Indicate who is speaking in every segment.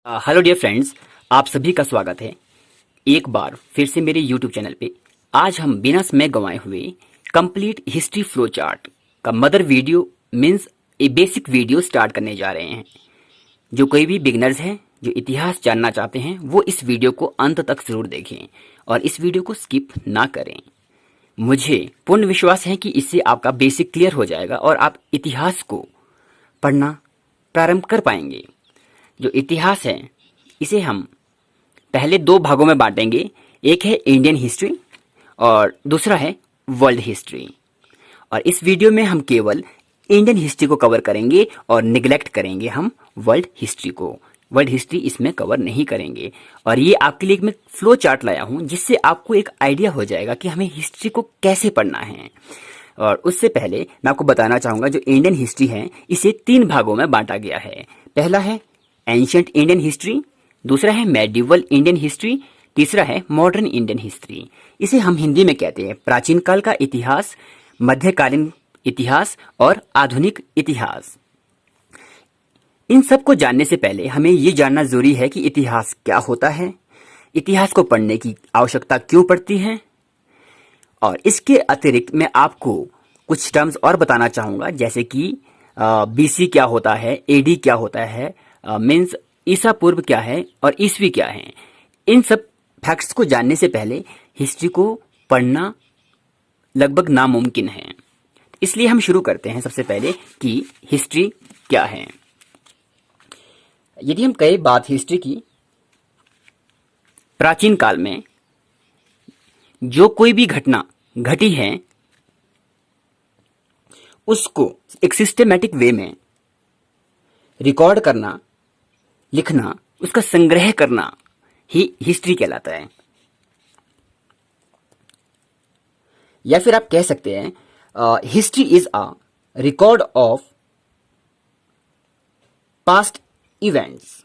Speaker 1: Hello dear friends, आप सभी का स्वागत है एक बार फिर से मेरे यूट्यूब चैनल पे। आज हम बिना समय गंवाए हुए कंप्लीट हिस्ट्री फ्लो चार्ट का मदर वीडियो मीन्स ए बेसिक वीडियो स्टार्ट करने जा रहे हैं। जो कोई भी बिगनर्स हैं जो इतिहास जानना चाहते हैं वो इस वीडियो को अंत तक जरूर देखें और इस वीडियो को स्किप ना करें। मुझे पूर्ण विश्वास है कि इससे आपका बेसिक क्लियर हो जाएगा और आप इतिहास को पढ़ना प्रारंभ कर पाएंगे। जो इतिहास है इसे हम पहले दो भागों में बांटेंगे। एक है इंडियन हिस्ट्री और दूसरा है वर्ल्ड हिस्ट्री। और इस वीडियो में हम केवल इंडियन हिस्ट्री को कवर करेंगे और निगलेक्ट करेंगे हम वर्ल्ड हिस्ट्री को। वर्ल्ड हिस्ट्री इसमें कवर नहीं करेंगे। और ये आपके लिए मैं फ्लो चार्ट लाया हूं जिससे आपको एक आइडिया हो जाएगा कि हमें हिस्ट्री को कैसे पढ़ना है। और उससे पहले मैं आपको बताना चाहूंगा जो इंडियन हिस्ट्री है इसे तीन भागों में बांटा गया है। पहला है एंशिएंट इंडियन हिस्ट्री, दूसरा है मेडिवल इंडियन हिस्ट्री, तीसरा है मॉडर्न इंडियन हिस्ट्री। इसे हम हिंदी में कहते हैं प्राचीन काल का इतिहास, मध्यकालीन इतिहास और आधुनिक इतिहास। इन सब को जानने से पहले हमें ये जानना जरूरी है कि इतिहास क्या होता है, इतिहास को पढ़ने की आवश्यकता क्यों पड़ती है। और इसके अतिरिक्त मैं आपको कुछ टर्म्स और बताना चाहूंगा जैसे कि बीसी क्या होता है, एडी क्या होता है, मीन्स ईसा पूर्व क्या है और ईसवी क्या है। इन सब फैक्ट्स को जानने से पहले हिस्ट्री को पढ़ना लगभग नामुमकिन है। इसलिए हम शुरू करते हैं सबसे पहले कि हिस्ट्री क्या है। यदि हम कहें बात हिस्ट्री की, प्राचीन काल में जो कोई भी घटना घटी है उसको एक सिस्टमैटिक वे में रिकॉर्ड करना, लिखना, उसका संग्रह करना ही हिस्ट्री कहलाता है। या फिर आप कह सकते हैं history is a record of past events.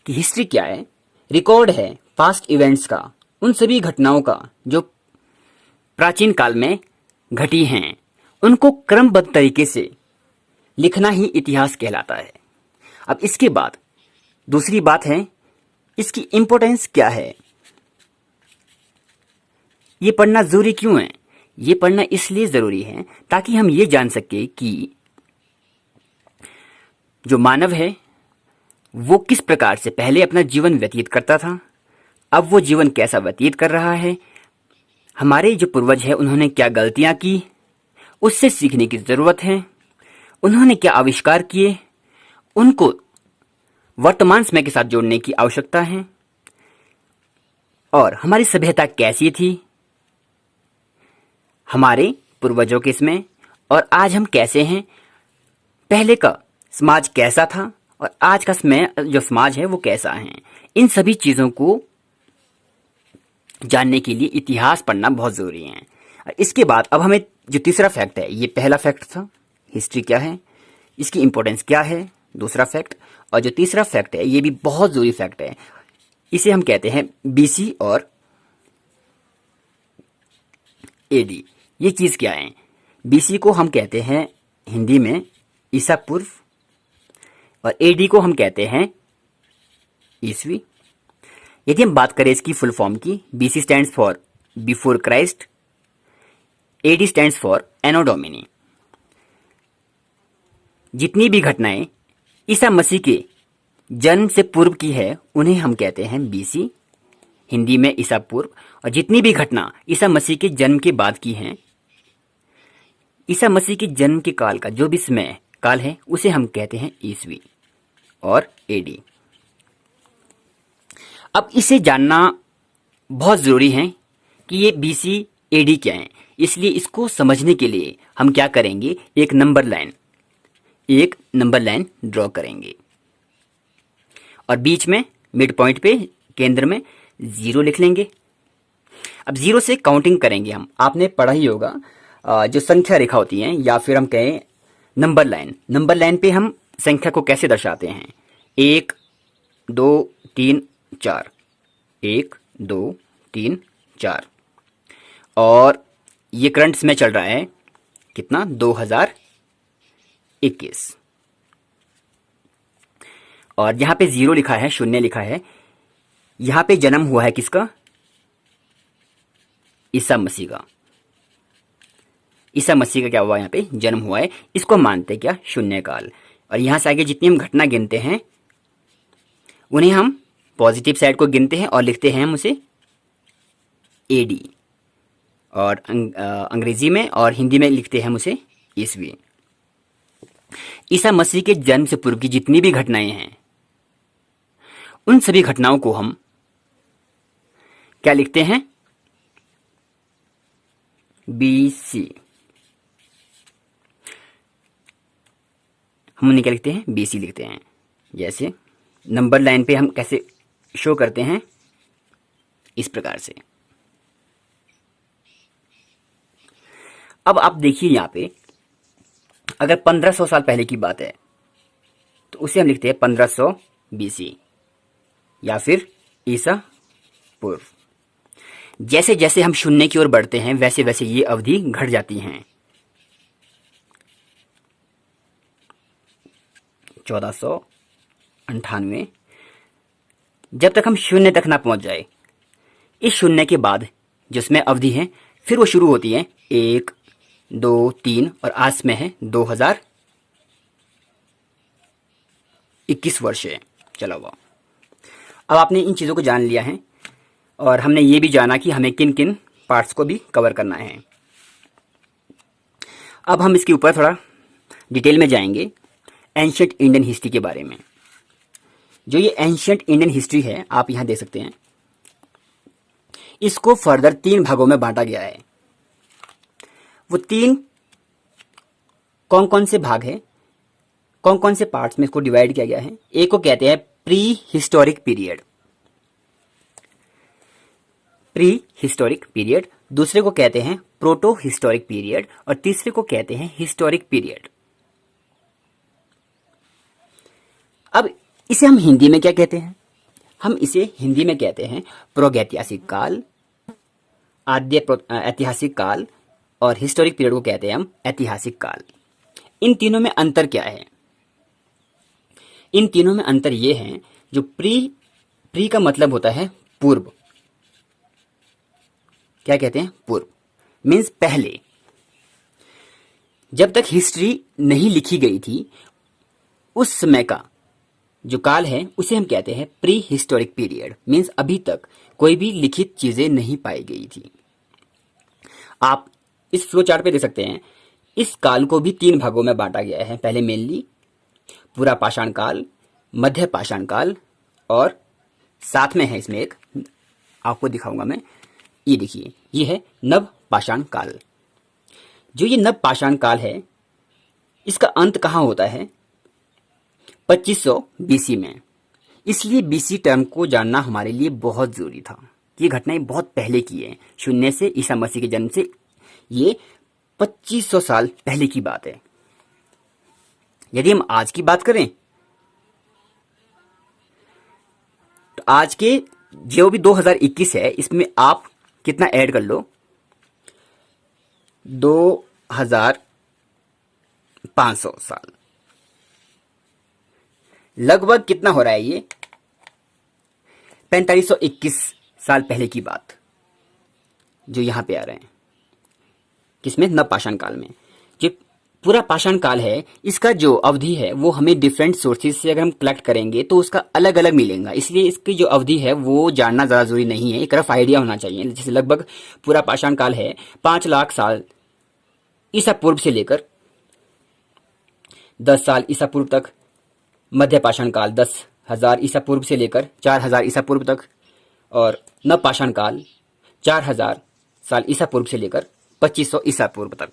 Speaker 1: कि हिस्ट्री क्या है? रिकॉर्ड है पास्ट इवेंट्स का, उन सभी घटनाओं का जो प्राचीन काल में घटी हैं, उनको क्रमबद्ध तरीके से लिखना ही इतिहास कहलाता है। अब इसके बाद दूसरी बात है इसकी इंपॉर्टेंस क्या है, ये पढ़ना जरूरी क्यों है। ये पढ़ना इसलिए जरूरी है ताकि हम ये जान सके कि जो मानव है वो किस प्रकार से पहले अपना जीवन व्यतीत करता था, अब वो जीवन कैसा व्यतीत कर रहा है, हमारे जो पूर्वज है उन्होंने क्या गलतियां की, उससे सीखने की जरूरत है, उन्होंने क्या आविष्कार किए, उनको वर्तमान समय के साथ जोड़ने की आवश्यकता है, और हमारी सभ्यता कैसी थी हमारे पूर्वजों के समय, और आज हम कैसे हैं, पहले का समाज कैसा था और आज का समय जो समाज है वो कैसा है। इन सभी चीजों को जानने के लिए इतिहास पढ़ना बहुत जरूरी है। इसके बाद अब हमें जो तीसरा फैक्ट है, ये पहला फैक्ट था हिस्ट्री क्या है, इसकी इंपॉर्टेंस क्या है, दूसरा फैक्ट। और जो तीसरा फैक्ट है ये भी बहुत जरूरी फैक्ट है, इसे हम कहते हैं बीसी और एडी। ये चीज क्या है? बीसी को हम कहते हैं हिंदी में ईसा पूर्व और एडी को हम कहते हैं ईसवी। यदि हम बात करें इसकी फुल फॉर्म की, BC stands for before Christ, AD stands for Anno Domini. जितनी भी घटनाएं ईसा मसीह के जन्म से पूर्व की है उन्हें हम कहते हैं बीसी, हिंदी में ईसा पूर्व। और जितनी भी घटना ईसा मसीह के जन्म के बाद की हैं, ईसा मसीह के जन्म के काल का जो भी समय काल है उसे हम कहते हैं ईसवी और एडी। अब इसे जानना बहुत जरूरी है कि ये बीसी एडी क्या है। इसलिए इसको समझने के लिए हम क्या करेंगे, एक नंबर लाइन ड्रॉ करेंगे और बीच में मिड पॉइंट पे केंद्र में 0 लिख लेंगे। अब 0 से काउंटिंग करेंगे हम। आपने पढ़ा ही होगा जो संख्या रेखा होती है या फिर हम कहें नंबर लाइन पे हम संख्या को कैसे दर्शाते हैं, 1 2 3 4, 1 2 3 4। और ये करंट में चल रहा है कितना, 2021। और जहां पे 0 लिखा है, शून्य लिखा है, यहां पे जन्म हुआ है किसका? ईसा मसीह का। ईसा मसीह का क्या हुआ? यहाँ पे जन्म हुआ है। इसको मानते क्या? शून्य काल। और यहां से आगे जितनी हम घटना गिनते हैं उन्हें हम पॉजिटिव साइड को गिनते हैं और लिखते हैं हम उसे एडी, और अंग्रेजी में और हिंदी में लिखते हैं हम उसे ईसवी। ईसा मसीह के जन्म से पूर्व की जितनी भी घटनाएं हैं उन सभी घटनाओं को हम क्या लिखते हैं? BC। हम उन्हें क्या लिखते हैं? BC लिखते हैं। जैसे नंबर लाइन पे हम कैसे शो करते हैं? इस प्रकार से। अब आप देखिए यहां पे, अगर 1500 साल पहले की बात है तो उसे हम लिखते हैं 1500 BC या फिर ईसा पूर्व। जैसे जैसे हम शून्य की ओर बढ़ते हैं वैसे वैसे ये अवधि घट जाती हैं। 1498, जब तक हम शून्य तक ना पहुंच जाए। इस शून्य के बाद जिसमें अवधि है फिर वो शुरू होती है 1, 2, 3 और आज में है 2021 वर्ष है चला हुआ। अब आपने इन चीज़ों को जान लिया है और हमने ये भी जाना कि हमें किन किन पार्ट्स को भी कवर करना है। अब हम इसके ऊपर थोड़ा डिटेल में जाएंगे एंशिएंट इंडियन हिस्ट्री के बारे में। जो ये एंशिएंट इंडियन हिस्ट्री है आप यहां देख सकते हैं, इसको फर्दर 3 भागों में बांटा गया है। वो 3 कौन कौन से भाग है, कौन कौन से पार्ट्स में इसको डिवाइड किया गया है? एक को कहते हैं pre historic period, pre historic period, दूसरे को कहते हैं प्रोटो हिस्टोरिक पीरियड और तीसरे को कहते हैं हिस्टोरिक पीरियड। अब इसे हम हिंदी में क्या कहते हैं? हम इसे हिंदी में कहते हैं प्रागैतिहासिक काल, आद्य ऐतिहासिक काल और हिस्टोरिक पीरियड को कहते हैं हम ऐतिहासिक काल। इन तीनों में अंतर क्या है? इन तीनों में अंतर यह है, जो प्री का मतलब होता है पूर्व। क्या कहते हैं? पूर्व मीन्स पहले। जब तक हिस्ट्री नहीं लिखी गई थी उस समय का जो काल है उसे हम कहते हैं प्री हिस्टोरिक पीरियड, मीन्स अभी तक कोई भी लिखित चीजें नहीं पाई गई थी। आप इस फ्लो चार्ट पे देख सकते हैं, इस काल को भी 3 भागों में बांटा गया है। पहले मेनली पूरा पाषाण काल, मध्य पाषाण काल और साथ में है इसमें एक, आपको दिखाऊंगा मैं, ये देखिए, ये है नव पाषाण काल। जो ये नव पाषाण काल है इसका अंत कहां होता है? 2500 BC में। इसलिए BC टर्म को जानना हमारे लिए बहुत जरूरी था। ये घटनाएं बहुत पहले की है, शून्य से ईसा मसीह के जन्म से ये 2500 साल पहले की बात है। यदि हम आज की बात करें तो आज के जो भी 2021 है इसमें आप कितना ऐड कर लो, 2500 साल, लगभग कितना हो रहा है ये? 4521 साल पहले की बात जो यहां पे आ रहे हैं। किसमें? नव पाषाण काल में। जो पूरा पाषाण काल है इसका जो अवधि है वो हमें डिफरेंट सोर्सेज से अगर हम कलेक्ट करेंगे तो उसका अलग अलग मिलेगा। इसलिए इसकी जो अवधि है वो जानना ज्यादा जरूरी नहीं है, एक रफ आइडिया होना चाहिए। जैसे लगभग पूरा पाषाण काल है 5 लाख साल ईसा पूर्व से लेकर 10 साल ईसा पूर्व तक, मध्य पाषाण काल 10,000 ईसा पूर्व से लेकर 4,000 ईसा पूर्व तक, और नव पाषाण काल 4,000 साल ईसा पूर्व से लेकर 2500 ईसा पूर्व तक।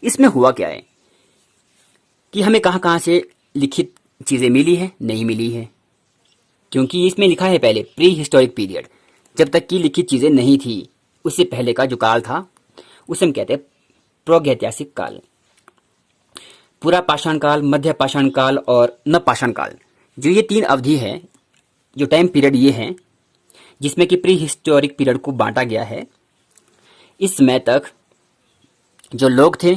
Speaker 1: इसमें हुआ क्या है कि हमें कहां कहां से लिखित चीजें मिली है, नहीं मिली है, क्योंकि इसमें लिखा है पहले प्री हिस्टोरिक पीरियड, जब तक की लिखित चीजें नहीं थी उससे पहले का जो काल था उसे हम कहते हैं प्रागैतिहासिक काल। पूरा पाषाण काल, मध्य पाषाण काल और नव पाषाण काल, जो ये 3 अवधि है, जो टाइम पीरियड ये है जिसमें कि प्री हिस्टोरिक पीरियड को बांटा गया है। इस समय तक जो लोग थे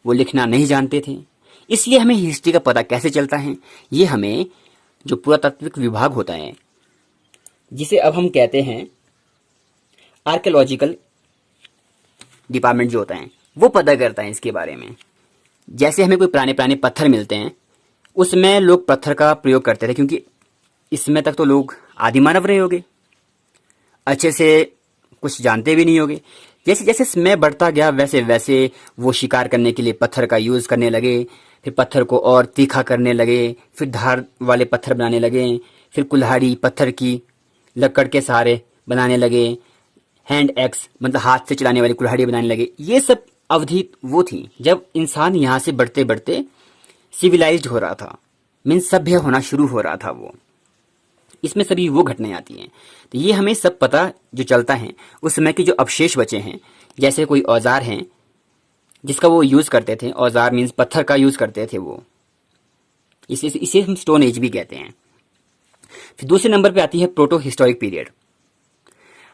Speaker 1: वो लिखना नहीं जानते थे, इसलिए हमें हिस्ट्री का पता कैसे चलता है? ये हमें जो पुरातात्विक विभाग होता है, जिसे अब हम कहते हैं आर्कियोलॉजिकल डिपार्टमेंट जो होता है, वो पता करता है इसके बारे में। जैसे हमें कोई पुराने पुराने पत्थर मिलते हैं, उसमें लोग पत्थर का प्रयोग करते थे, क्योंकि इसमें तक तो लोग आदि मानव रहे होंगे, अच्छे से कुछ जानते भी नहीं होंगे। जैसे जैसे समय बढ़ता गया वैसे वैसे वो शिकार करने के लिए पत्थर का यूज़ करने लगे, फिर पत्थर को और तीखा करने लगे, फिर धार वाले पत्थर बनाने लगे, फिर कुल्हाड़ी पत्थर की लकड़ के सहारे बनाने लगे, हैंड एक्स मतलब हाथ से चलाने वाली कुल्हाड़ी बनाने लगे। ये सब अवधि वो थी जब इंसान यहाँ से बढ़ते बढ़ते सिविलाइज्ड हो रहा था, मीन्स सभ्य होना शुरू हो रहा था वो। इसमें सभी वो घटनाएं आती हैं। तो ये हमें सब पता जो चलता है उस समय के जो अवशेष बचे हैं, जैसे कोई औजार हैं जिसका वो यूज़ करते थे, औजार मीन्स पत्थर का यूज़ करते थे वो, इसे हम स्टोन एज भी कहते हैं। फिर दूसरे नंबर पे आती है प्रोटो हिस्टोरिक पीरियड।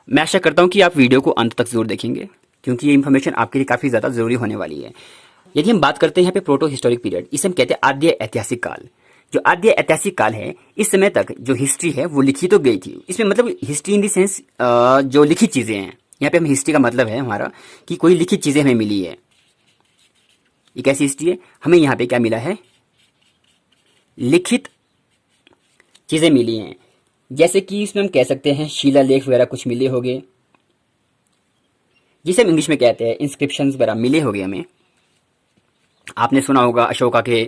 Speaker 1: मैं आशा करता हूँ कि आप वीडियो को अंत तक जरूर देखेंगे, क्योंकि ये इन्फॉर्मेशन आपके लिए काफ़ी ज़्यादा ज़रूरी होने वाली है। यदि हम बात करते हैं यहाँ पे प्रोटो हिस्टोरिक पीरियड, इसे हम कहते हैं आद्य ऐतिहासिक काल। जो आद्य ऐतिहासिक काल है, इस समय तक जो हिस्ट्री है वो लिखी तो गई थी। इसमें मतलब हिस्ट्री इन द सेंस जो लिखित चीज़ें हैं, यहाँ पे हम हिस्ट्री का मतलब है हमारा कि कोई लिखित चीज़ें हमें मिली है। एक ऐसी हिस्ट्री है, हमें यहाँ पे क्या मिला है, लिखित चीज़ें मिली हैं। जैसे कि इसमें हम कह सकते हैं शिलालेख वगैरह कुछ मिले होंगे, जिसे हम इंग्लिश में कहते हैं इंस्क्रिप्शंस वगैरह मिले होंगे हमें। आपने सुना होगा अशोका के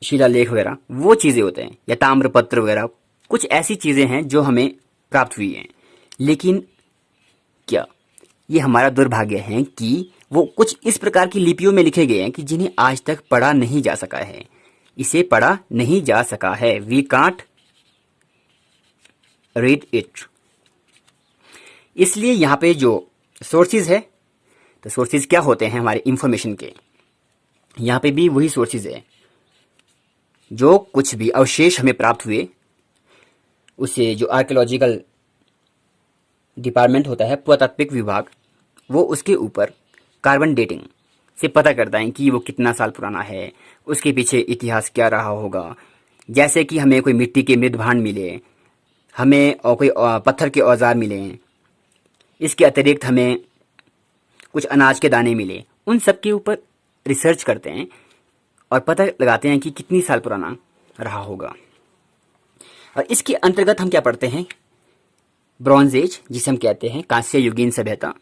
Speaker 1: शिलालेख वगैरह, वो चीज़ें होते हैं, या ताम्रपत्र वगैरह, कुछ ऐसी चीज़ें हैं जो हमें प्राप्त हुई हैं। लेकिन क्या ये हमारा दुर्भाग्य है कि वो कुछ इस प्रकार की लिपियों में लिखे गए हैं कि जिन्हें आज तक पढ़ा नहीं जा सका है। इसे पढ़ा नहीं जा सका है, वी कांट रीड इट। इसलिए यहाँ पे जो सोर्सेज है, तो सोर्सेज क्या होते हैं हमारे इंफॉर्मेशन के, यहाँ पे भी वही सोर्सेज है। जो कुछ भी अवशेष हमें प्राप्त हुए, उसे जो आर्कियोलॉजिकल डिपार्टमेंट होता है, पुरातात्विक विभाग, वो उसके ऊपर कार्बन डेटिंग से पता करता है कि वो कितना साल पुराना है, उसके पीछे इतिहास क्या रहा होगा। जैसे कि हमें कोई मिट्टी के मृद भांड मिले, हमें और कोई पत्थर के औजार मिले, इसके अतिरिक्त हमें कुछ अनाज के दाने मिले, उन सब के ऊपर रिसर्च करते हैं और पता लगाते हैं कि कितनी साल पुराना रहा होगा। और इसके अंतर्गत हम क्या पढ़ते हैं, ब्रॉन्ज एज, जिसे हम कहते हैं कांस्य युगीन सभ्यता,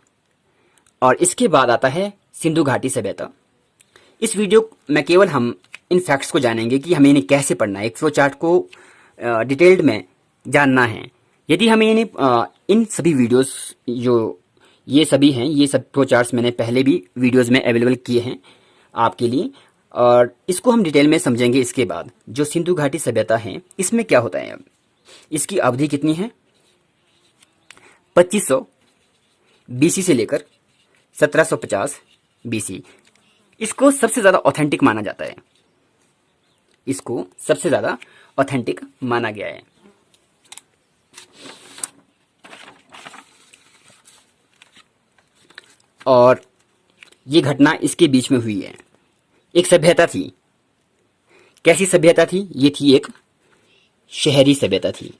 Speaker 1: और इसके बाद आता है सिंधु घाटी सभ्यता। इस वीडियो में केवल हम इन फैक्ट्स को जानेंगे कि हमें इन्हें कैसे पढ़ना है, एक फ्लो चार्ट को डिटेल्ड में जानना है। यदि हमें इन्हें इन सभी वीडियोस जो ये सभी हैं, ये सब फ्लो चार्ट्स मैंने पहले भी वीडियोस में अवेलेबल किए हैं आपके लिए, और इसको हम डिटेल में समझेंगे। इसके बाद जो सिंधु घाटी सभ्यता है, इसमें क्या होता है, अब इसकी अवधि कितनी है, 2500 बीसी से लेकर 1750 बीसी। इसको सबसे ज़्यादा ऑथेंटिक माना जाता है, इसको सबसे ज़्यादा ऑथेंटिक माना गया है। और ये घटना इसके बीच में हुई है। एक सभ्यता थी, कैसी सभ्यता थी, ये थी एक शहरी सभ्यता थी,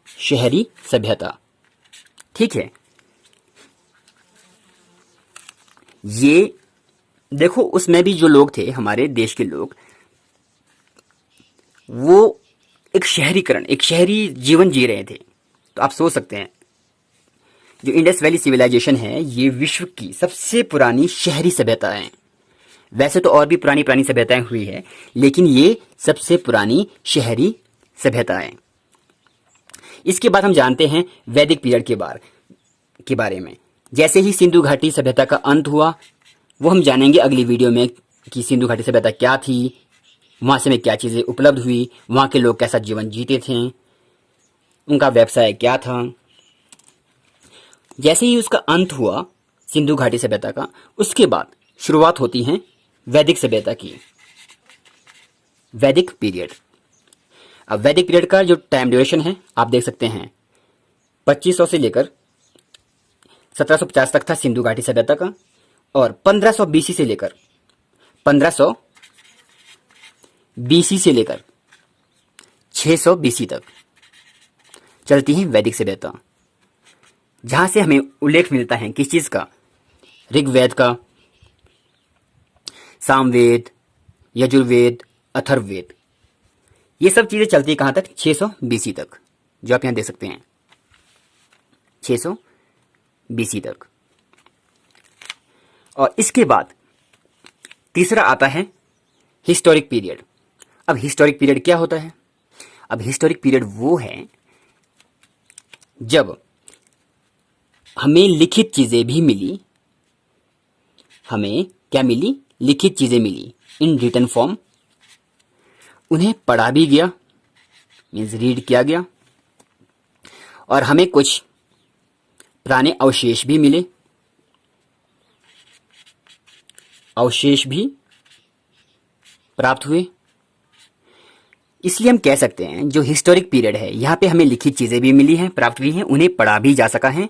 Speaker 1: शहरी सभ्यता, ठीक है। ये देखो, उसमें भी जो लोग थे, हमारे देश के लोग, वो एक शहरीकरण, एक शहरी जीवन जी रहे थे। तो आप सोच सकते हैं, जो इंडस वैली सिविलाइजेशन है, ये विश्व की सबसे पुरानी शहरी सभ्यता है। वैसे तो और भी पुरानी पुरानी सभ्यताएं हुई है, लेकिन ये सबसे पुरानी शहरी सभ्यता है। इसके बाद हम जानते हैं वैदिक पीरियड के बारे में। जैसे ही सिंधु घाटी सभ्यता का अंत हुआ, वो हम जानेंगे अगली वीडियो में कि सिंधु घाटी सभ्यता क्या थी, वहाँ से में क्या चीज़ें उपलब्ध हुई, वहाँ के लोग कैसा जीवन जीते थे, उनका व्यवसाय क्या था। जैसे ही उसका अंत हुआ सिंधु घाटी सभ्यता का, उसके बाद शुरुआत होती है वैदिक सभ्यता की, वैदिक पीरियड। अब वैदिक पीरियड का जो टाइम ड्यूरेशन है आप देख सकते हैं, 2500 से लेकर 1750 तक था सिंधु घाटी सभ्यता का, और 1500 बीसी से लेकर 1500 बीसी से लेकर 600 बीसी तक चलती है वैदिक सभ्यता, जहां से हमें उल्लेख मिलता है किस चीज का, ऋग्वेद का, सामवेद, यजुर्वेद, अथर्ववेद। ये सब चीजें चलती है कहां तक, 600 बीसी तक, जो आप यहां देख सकते हैं 600 बीसी तक। और इसके बाद तीसरा आता है हिस्टोरिक पीरियड। अब हिस्टोरिक पीरियड क्या होता है? अब हिस्टोरिक पीरियड वो है जब हमें लिखित चीजें भी मिली, हमें क्या मिली, लिखित चीजें मिली इन रिटन फॉर्म, उन्हें पढ़ा भी गया, मीन्स रीड किया गया, और हमें कुछ पुराने अवशेष भी मिले, अवशेष भी प्राप्त हुए। इसलिए हम कह सकते हैं जो हिस्टोरिक पीरियड है, यहां पे हमें लिखित चीजें भी मिली हैं, प्राप्त हुई हैं, उन्हें पढ़ा भी जा सका है,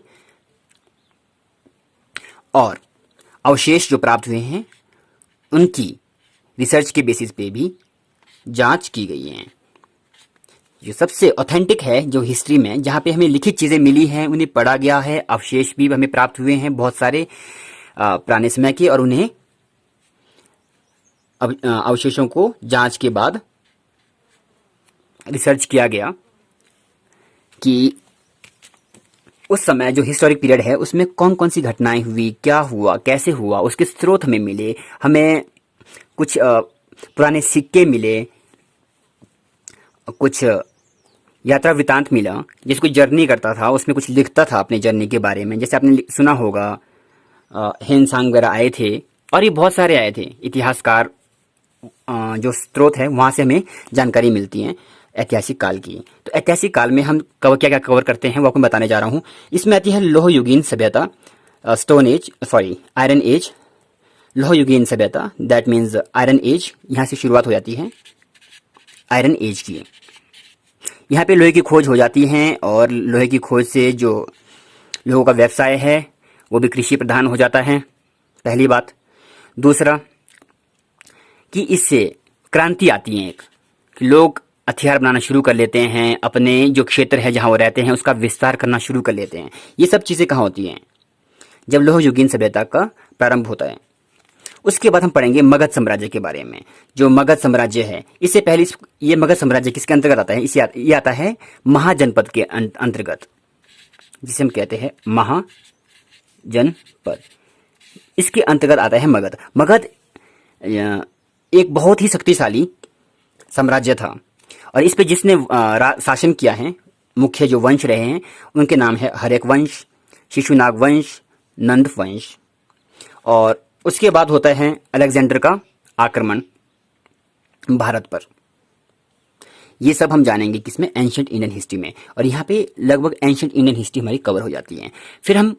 Speaker 1: और अवशेष जो प्राप्त हुए हैं उनकी रिसर्च के बेसिस पे भी जांच की गई है। जो सबसे ऑथेंटिक है जो हिस्ट्री में, जहां पे हमें लिखित चीजें मिली हैं, उन्हें पढ़ा गया है, अवशेष भी हमें प्राप्त हुए हैं बहुत सारे पुराने समय के, और उन्हें अवशेषों को जांच के बाद रिसर्च किया गया कि उस समय जो हिस्टोरिक पीरियड है उसमें कौन कौन सी घटनाएं हुई, क्या हुआ, कैसे हुआ, उसके स्रोत हमें मिले, हमें कुछ पुराने सिक्के मिले, कुछ यात्रा वृतांत मिला, जैसे कोई जर्नी करता था उसमें कुछ लिखता था अपने जर्नी के बारे में, जैसे आपने सुना होगा हेनसांग वगैरह आए थे, और ये बहुत सारे आए थे इतिहासकार, जो स्रोत है वहां से हमें जानकारी मिलती है ऐतिहासिक काल की। तो ऐतिहासिक काल में हम क्या क्या कवर करते हैं वो आपको बताने जा रहा हूँ। इसमें आती है लोह युगीन सभ्यता, stone age, sorry iron age, लोह युगीन सभ्यता, दैट मीन्स आयरन एज, यहाँ से शुरुआत हो जाती है आयरन एज की। यहाँ पे लोहे की खोज हो जाती है, और लोहे की खोज से जो लोगों का व्यवसाय है वो भी कृषि प्रधान हो जाता है, पहली बात। दूसरा कि इससे क्रांति आती है, एक कि लोग हथियार बनाना शुरू कर लेते हैं, अपने जो क्षेत्र है जहां वो रहते हैं उसका विस्तार करना शुरू कर लेते हैं। ये सब चीजें कहाँ होती हैं, जब लोह युगीन सभ्यता का प्रारंभ होता है। उसके बाद हम पढ़ेंगे मगध साम्राज्य के बारे में। जो मगध साम्राज्य है, इससे पहले ये मगध साम्राज्य किसके अंतर्गत आता है, ये आता है महाजनपद के अंतर्गत, जिसे हम कहते हैं महाजनपद। इसके अंतर्गत आता है मगध। मगध एक बहुत ही शक्तिशाली साम्राज्य था, और इस पे जिसने शासन किया है, मुख्य जो वंश रहे हैं उनके नाम है हर्यक वंश, शिशुनाग वंश, नंद वंश। और उसके बाद होता है अलेक्जेंडर का आक्रमण भारत पर। ये सब हम जानेंगे किसमें, एंशिएंट इंडियन हिस्ट्री में, और यहाँ पे लगभग एंशिएंट इंडियन हिस्ट्री हमारी कवर हो जाती है। फिर हम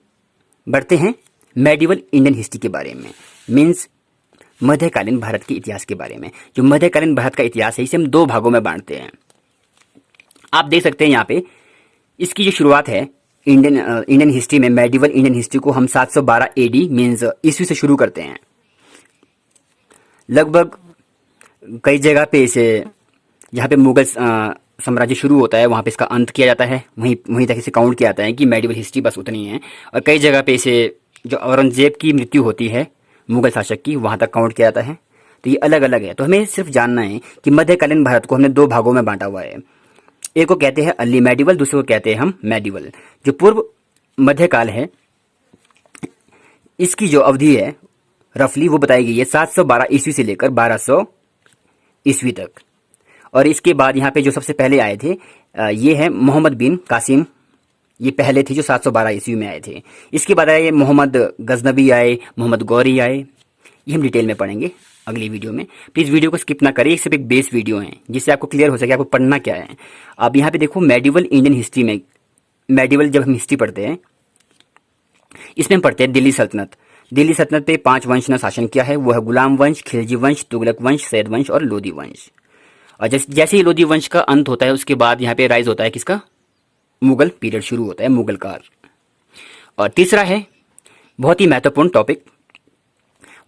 Speaker 1: बढ़ते हैं मेडिवल इंडियन हिस्ट्री के बारे में, मीन्स मध्यकालीन भारत के इतिहास के बारे में। जो मध्यकालीन भारत का इतिहास है इसे हम दो भागों में बांटते हैं। आप देख सकते हैं यहाँ पे इसकी जो शुरुआत है इंडियन हिस्ट्री में, मेडिवल इंडियन हिस्ट्री को हम 712 एडी मीन्स ईस्वी से शुरू करते हैं। लगभग कई जगह पे इसे, जहाँ पे मुगल साम्राज्य शुरू होता है वहाँ पे इसका अंत किया जाता है, वहीं तक इसे काउंट किया जाता है कि मेडिवल हिस्ट्री बस उतनी है। और कई जगह पे इसे जो औरंगजेब की मृत्यु होती है मुगल शासक की, वहां तक काउंट किया जाता है। तो ये अलग अलग है। तो हमें सिर्फ जानना है कि मध्यकालीन भारत को हमने दो भागों में बांटा हुआ है। एक को कहते हैं अर्ली मेडिवल, दूसरे को कहते हैं हम मेडिवल। जो पूर्व मध्यकाल है इसकी जो अवधि है रफली वो बताई गई है 712 ईस्वी से लेकर 1200 ईस्वी तक। और इसके बाद यहाँ पे जो सबसे पहले आए थे ये है मोहम्मद बिन कासिम, ये पहले थे जो 712 ईस्वी में आए थे। इसके बाद आए मोहम्मद गजनबी आए, मोहम्मद गौरी आए। ये हम डिटेल में पढ़ेंगे अगली वीडियो में। प्लीज़ वीडियो को स्किप ना करें, सिर्फ एक बेस वीडियो है जिससे आपको क्लियर हो सके आपको पढ़ना क्या है। अब यहाँ पे देखो मेडिवल इंडियन हिस्ट्री में, मेडिवल जब हम हिस्ट्री पढ़ते हैं इसमें हम पढ़ते हैं दिल्ली सल्तनत। दिल्ली सल्तनत पे 5 वंश ने शासन किया है, वो है गुलाम वंश, खिलजी वंश, तुगलक वंश, सैयद वंश और लोदी वंश। और जैसे ही लोदी वंश का अंत होता है उसके बाद यहाँ पे राइज होता है किसका, मुगल पीरियड शुरू होता है, मुगल काल। और तीसरा है बहुत ही महत्वपूर्ण टॉपिक,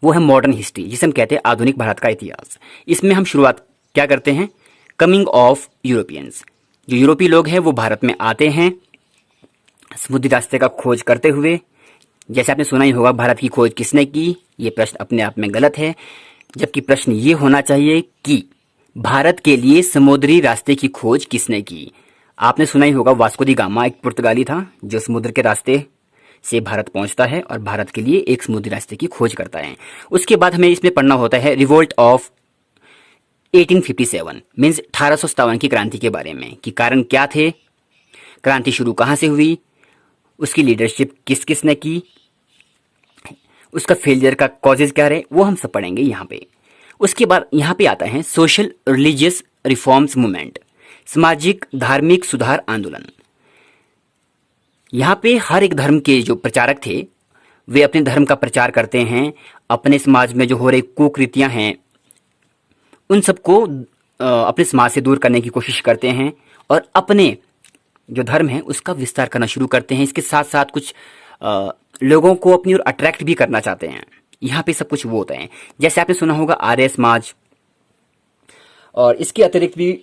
Speaker 1: वो है मॉडर्न हिस्ट्री, जिसे हम कहते हैं आधुनिक भारत का इतिहास। इसमें हम शुरुआत क्या करते हैं, कमिंग ऑफ यूरोपियंस। जो यूरोपीय लोग हैं वो भारत में आते हैं समुद्री रास्ते का खोज करते हुए। जैसे आपने सुना ही होगा, भारत की खोज किसने की? ये प्रश्न अपने आप में गलत है, जबकि प्रश्न ये होना चाहिए कि भारत के लिए समुद्री रास्ते की खोज किसने की? आपने सुना ही होगा, वास्को दी गामा एक पुर्तगाली था जो समुद्र के रास्ते से भारत पहुंचता है और भारत के लिए एक समुद्री रास्ते की खोज करता है। उसके बाद हमें इसमें पढ़ना होता है रिवोल्ट ऑफ 1857 मीन्स 1857 की क्रांति के बारे में, कि कारण क्या थे, क्रांति शुरू कहां से हुई, उसकी लीडरशिप किस किस ने की, उसका फेलियर का कॉजेज क्या रहे, वो हम सब पढ़ेंगे यहाँ पे। उसके बाद यहाँ पे आता है सोशल रिलीजियस रिफॉर्म्स मूवमेंट, सामाजिक धार्मिक सुधार आंदोलन। यहाँ पे हर एक धर्म के जो प्रचारक थे वे अपने धर्म का प्रचार करते हैं, अपने समाज में जो हो रही कुकृतियां हैं उन सबको अपने समाज से दूर करने की कोशिश करते हैं और अपने जो धर्म है उसका विस्तार करना शुरू करते हैं। इसके साथ साथ कुछ लोगों को अपनी ओर अट्रैक्ट भी करना चाहते हैं। यहाँ पे सब कुछ वो होता है, जैसे आपने सुना होगा आर्य समाज, और इसके अतिरिक्त भी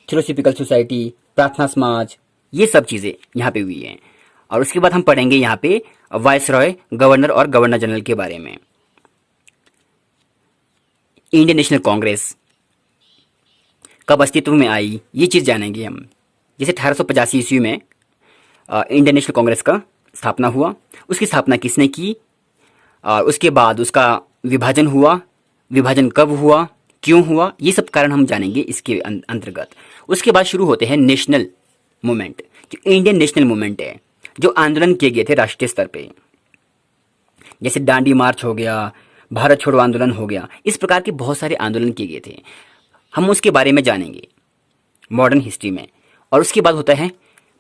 Speaker 1: थियोसॉफिकल सोसाइटी, प्रार्थना समाज, ये सब चीजें यहाँ पे हुई हैं। और उसके बाद हम पढ़ेंगे यहाँ पे वायसरॉय, गवर्नर और गवर्नर जनरल के बारे में। इंडियन नेशनल कांग्रेस कब अस्तित्व में आई, ये चीज जानेंगे हम। जैसे 1885 ईस्वी में इंडियन नेशनल कांग्रेस का स्थापना हुआ, उसकी स्थापना किसने की, और उसके बाद उसका विभाजन हुआ, विभाजन कब हुआ, क्यों हुआ, ये सब कारण हम जानेंगे इसके अंतर्गत। उसके बाद शुरू होते हैं नेशनल मूवमेंट। जो इंडियन नेशनल मूवमेंट है, जो आंदोलन किए गए थे राष्ट्रीय स्तर पे, जैसे दांडी मार्च हो गया, भारत छोड़ो आंदोलन हो गया, इस प्रकार के बहुत सारे आंदोलन किए गए थे, हम उसके बारे में जानेंगे मॉडर्न हिस्ट्री में। और उसके बाद होता है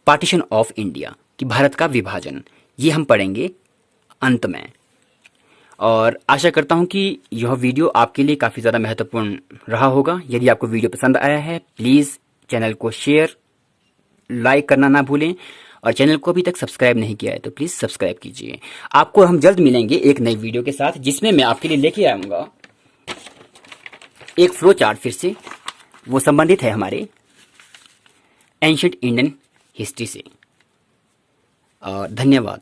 Speaker 1: पार्टीशन ऑफ इंडिया, कि भारत का विभाजन, ये हम पढ़ेंगे अंत में। और आशा करता हूं कि यह वीडियो आपके लिए काफ़ी ज़्यादा महत्वपूर्ण रहा होगा। यदि आपको वीडियो पसंद आया है, प्लीज़ चैनल को शेयर, लाइक करना ना भूलें, और चैनल को अभी तक सब्सक्राइब नहीं किया है तो प्लीज़ सब्सक्राइब कीजिए। आपको हम जल्द मिलेंगे एक नई वीडियो के साथ, जिसमें मैं आपके लिए लेके आऊँगा एक फ्लो चार्ट। फिर से वो संबंधित है हमारे एंशिएंट इंडियन हिस्ट्री से। धन्यवाद।